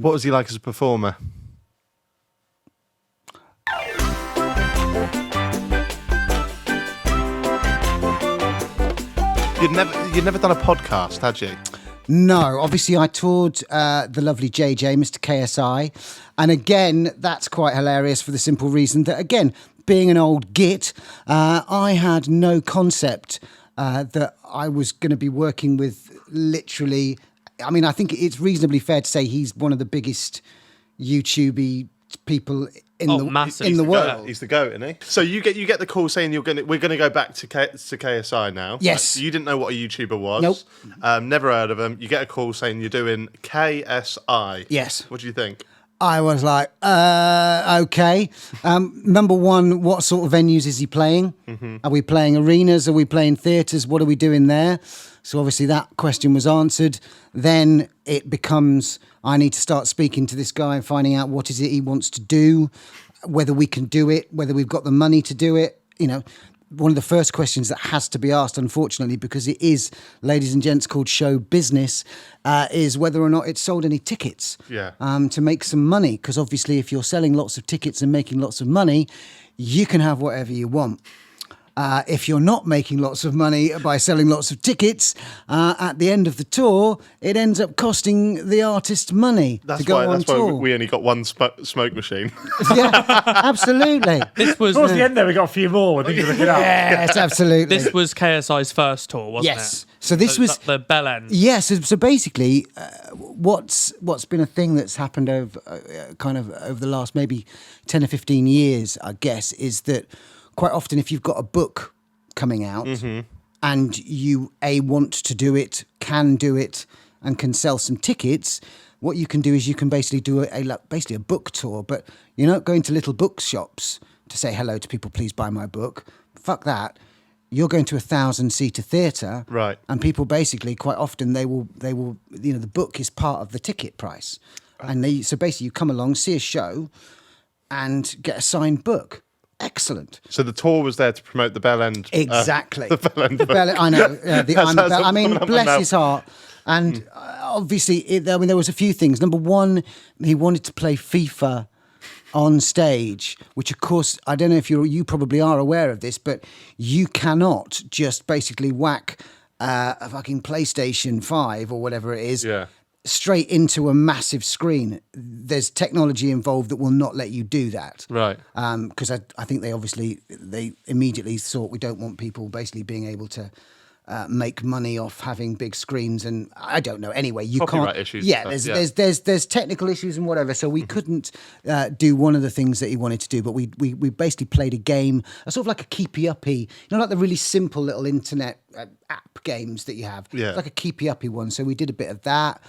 What was he like as a performer? You'd never done a podcast, had you? No, obviously I toured the lovely JJ, Mr. KSI. And again, that's quite hilarious for the simple reason that, again, being an old git, I had no concept that I was going to be working with literally... I mean, I think it's reasonably fair to say he's one of the biggest YouTube people in the world. He's the GOAT, isn't he? So you get the call saying we're gonna go back to KSI now. Yes. You didn't know what a YouTuber was. Nope. Never heard of him. You get a call saying you're doing KSI. Yes. What do you think? I was like, okay. Number one, what sort of venues is he playing? Mm-hmm. Are we playing arenas? Are we playing theatres? What are we doing there? So obviously that question was answered. Then it becomes, I need to start speaking to this guy and finding out what is it he wants to do, whether we can do it, whether we've got the money to do it. You know, one of the first questions that has to be asked, unfortunately, because it is, ladies and gents, called show business, is whether or not it's sold any tickets to make some money. Because obviously if you're selling lots of tickets and making lots of money, you can have whatever you want. If you're not making lots of money by selling lots of tickets, at the end of the tour, it ends up costing the artist money to go on tour. That's why we only got one smoke machine. Yeah, absolutely. This was towards the end there, we got a few more. I think you look it up. Yes, absolutely. This was KSI's first tour, wasn't it? Yes. So this was the Bell End. Yes. So basically, what's been a thing that's happened over over the last maybe 10 or 15 years, I guess, is that quite often if you've got a book coming out and you want to do it, can do it, and can sell some tickets, what you can do is you can basically do basically a book tour, but you're not going to little bookshops to say hello to people, please buy my book. Fuck that. You're going to a 1,000-seater theatre, right? And people basically quite often they will the book is part of the ticket price, and so basically you come along, see a show, and get a signed book. Excellent. So the tour was there to promote the Bell End. Exactly. The Bell End. I know. I mean, bless his heart. And obviously, there was a few things. Number one, he wanted to play FIFA on stage, which of course, I don't know if you probably are aware of this, but you cannot just basically whack a fucking PlayStation 5 or whatever it is. Yeah. Straight into a massive screen. There's technology involved that will not let you do that. Right. Because I think they immediately thought we don't want people basically being able to make money off having big screens, and I don't know. Anyway, you Copyright can't. Issues Yeah, there's technical issues and whatever. So we couldn't do one of the things that he wanted to do, but we basically played a game, a sort of like a keepy uppy, like the really simple little internet app games that you have. Yeah, it's like a keepy uppy one. So we did a bit of that.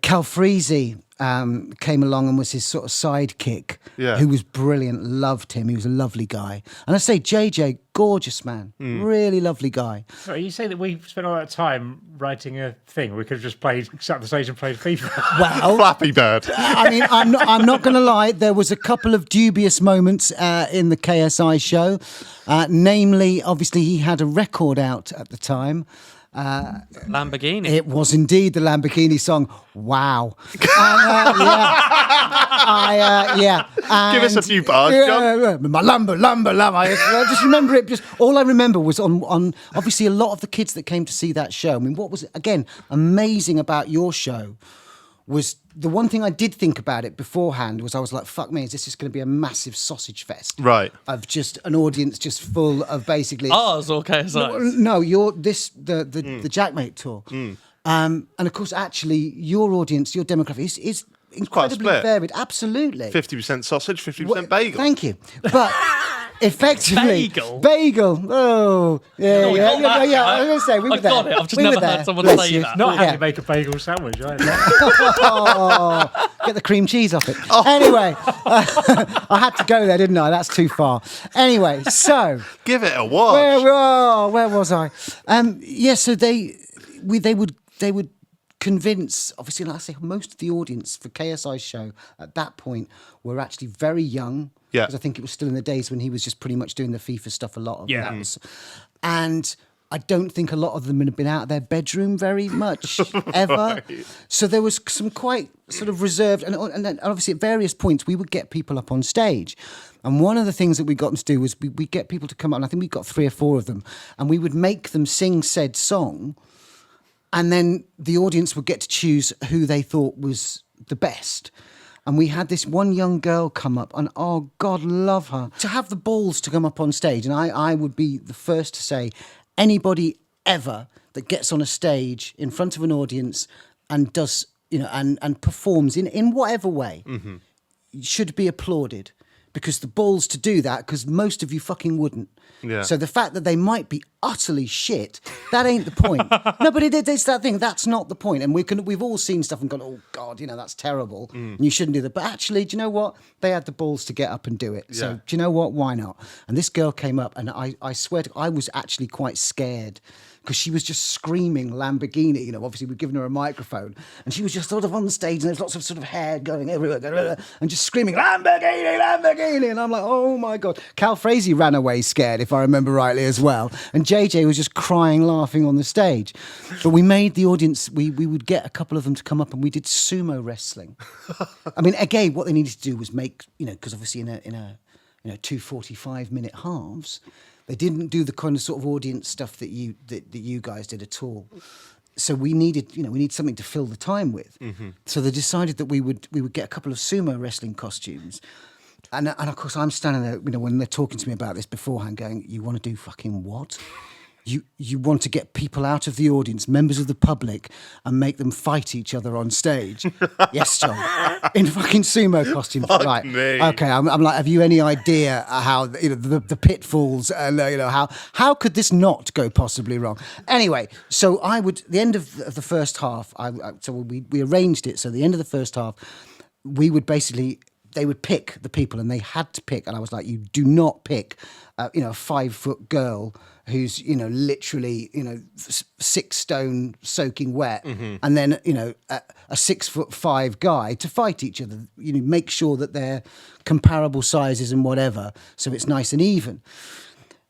Cal Freese came along and was his sort of sidekick, who was brilliant, loved him. He was a lovely guy. And I say, JJ, gorgeous man, really lovely guy. So you say that we spent all that time writing a thing. We could have just sat on the stage and played FIFA. Well, Flappy Bird. I mean, I'm not going to lie. There was a couple of dubious moments in the KSI show. Namely, obviously, he had a record out at the time. Lamborghini. It was indeed the Lamborghini song. Wow. And, Give us a few bars, John. My Lambo. I just remember it. All I remember was on obviously a lot of the kids that came to see that show. I mean, what was again amazing about your show was the one thing I did think about it beforehand was I was like, fuck me, is this just going to be a massissive sausage fest? Right. Of just an audience just full of basically... Ours or KSI's? No, the Jackmate tour. And of course, actually, your audience, your demographic is incredibly varied. Absolutely. 50% sausage, 50% bagel. Thank you. But... effectively, bagel. Oh, yeah. I was going to say we were there. Got it. I've just never heard someone say that. Not how to make a bagel sandwich, right? Get the cream cheese off it. Anyway, I had to go there, didn't I? That's too far. Anyway, so give it a watch. Where was I? So they would convince, obviously, like I say, most of the audience for KSI's show at that point were actually very young. Yeah. Because I think it was still in the days when he was just pretty much doing the FIFA stuff a lot of. Yeah. And I don't think a lot of them had been out of their bedroom very much ever. So there was some quite sort of reserved, and then obviously at various points we would get people up on stage. And one of the things that we got them to do was we'd get people to come up, and I think we got 3 or 4 of them, and we would make them sing said song, and then the audience would get to choose who they thought was the best. And we had this one young girl come up, and oh, God love her. To have the balls to come up on stage, and I would be the first to say, anybody ever that gets on a stage in front of an audience and does, and performs in whatever way, should be applauded. Because the balls to do that, because most of you fucking wouldn't. Yeah. So the fact that they might be utterly shit, that ain't the point. No, but it's that thing. That's not the point. And we've all seen stuff and gone, oh God, that's terrible. And you shouldn't do that. But actually, do you know what? They had the balls to get up and do it. Yeah. So do you know what? Why not? And this girl came up, and I swear I was actually quite scared. Because she was just screaming Lamborghini, obviously we'd given her a microphone, and she was just sort of on the stage, and there's lots of sort of hair going everywhere, and just screaming, Lamborghini, Lamborghini, and I'm like, oh my God. Cal Frazee ran away scared, if I remember rightly as well, and JJ was just crying, laughing on the stage. But we made the audience, we would get a couple of them to come up, and we did sumo wrestling. I mean, again, what they needed to do was make, because obviously in a 2 45-minute halves, they didn't do the kind of sort of audience stuff that you guys did at all. So we needed something to fill the time with. So they decided that we would get a couple of sumo wrestling costumes. And of course I'm standing there, when they're talking to me about this beforehand, going, you want to do fucking what? You want to get people out of the audience, members of the public, and make them fight each other on stage? Yes, John. In fucking sumo costumes. Fuck right. me. Okay, I'm like, have you any idea how, the pitfalls, and how could this not go possibly wrong? Anyway, so the end of the first half, so we arranged it, so the end of the first half, we would basically, they would pick the people, and they had to pick, and I was like, you do not pick, a 5-foot girl who's, literally, 6 stone soaking wet, and then, a 6'5" guy to fight each other. Make sure that they're comparable sizes and whatever, so it's nice and even.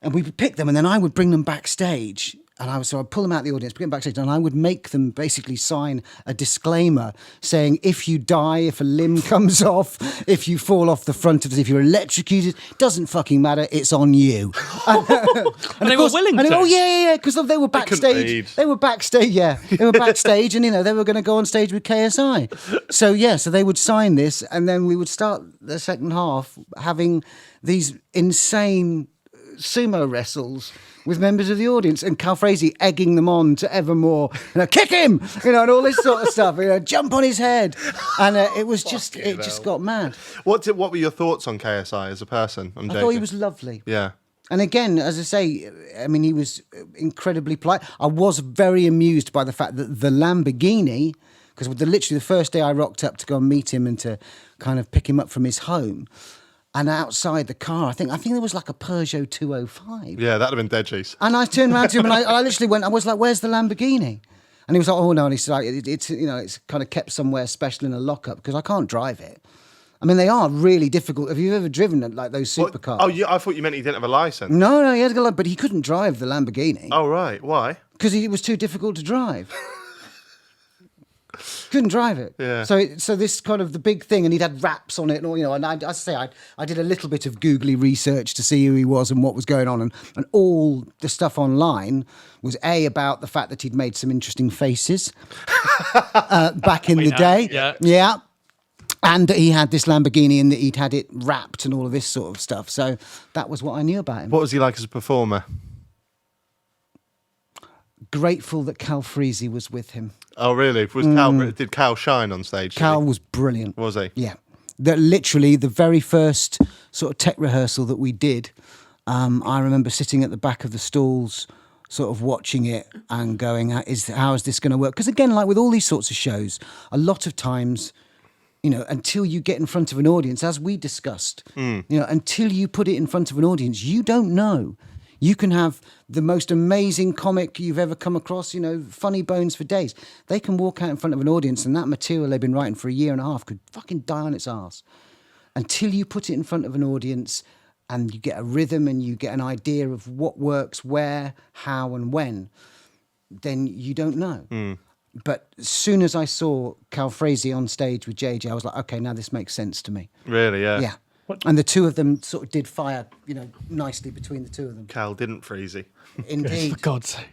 And we would pick them, and then I would bring them backstage. And I'd pull them out of the audience, bring them backstage, and I would make them basically sign a disclaimer saying, if you die, if a limb comes off, if you fall off the front of it, if you're electrocuted, doesn't fucking matter, it's on you. And they were willing to? Oh, yeah, because they were backstage. They were backstage, yeah. They were backstage, and, they were going to go on stage with KSI. So they would sign this, and then we would start the second half having these insane sumo wrestles with members of the audience, and Cal Frazee egging them on to ever more, kick him, and all this sort of stuff, jump on his head, and it was just got mad. What were your thoughts on KSI as a person? I thought he was lovely. Yeah. And again, as I say, I mean, he was incredibly polite. I was very amused by the fact that the Lamborghini, because literally the first day I rocked up to go and meet him and to kind of pick him up from his home, and outside the car, I think there was like a Peugeot 205. Yeah, that'd have been dead cheese. And I turned around to him and I literally went, I was like, where's the Lamborghini? And he was like, oh no. And he said, like, it's kind of kept somewhere special in a lockup because I can't drive it. I mean, they are really difficult. Have you ever driven like those supercars? Oh, yeah, I thought you meant he didn't have a license. No, he had to go, but he couldn't drive the Lamborghini. Oh, right. Why? Because it was too difficult to drive. Couldn't drive it. Yeah. So this kind of the big thing, and he'd had raps on it, and all, and I did a little bit of googly research to see who he was and what was going on, and all the stuff online was about the fact that he'd made some interesting faces back in the day. Yeah. And he had this Lamborghini, and that he'd had it wrapped and all of this sort of stuff. So that was what I knew about him. What was he like as a performer? Grateful that Cal Frazee was with him. Oh, really? Did Cal shine on stage? Cal was brilliant. Was he? Yeah. Literally, the very first sort of tech rehearsal that we did, I remember sitting at the back of the stalls, sort of watching it and going, how is this going to work? Because again, like with all these sorts of shows, a lot of times, until you get in front of an audience, as we discussed, until you put it in front of an audience, you don't know. You can have the most amazing comic you've ever come across, funny bones for days. They can walk out in front of an audience and that material they've been writing for a year and a half could fucking die on its arse. Until you put it in front of an audience and you get a rhythm and you get an idea of what works where, how, and when, then you don't know. But as soon as I saw Cal Frazee on stage with JJ, I was like, okay, now this makes sense to me. Really, yeah. Yeah. And the two of them sort of did fire, nicely between the two of them. Cal didn't freezy. Indeed. For God's sake.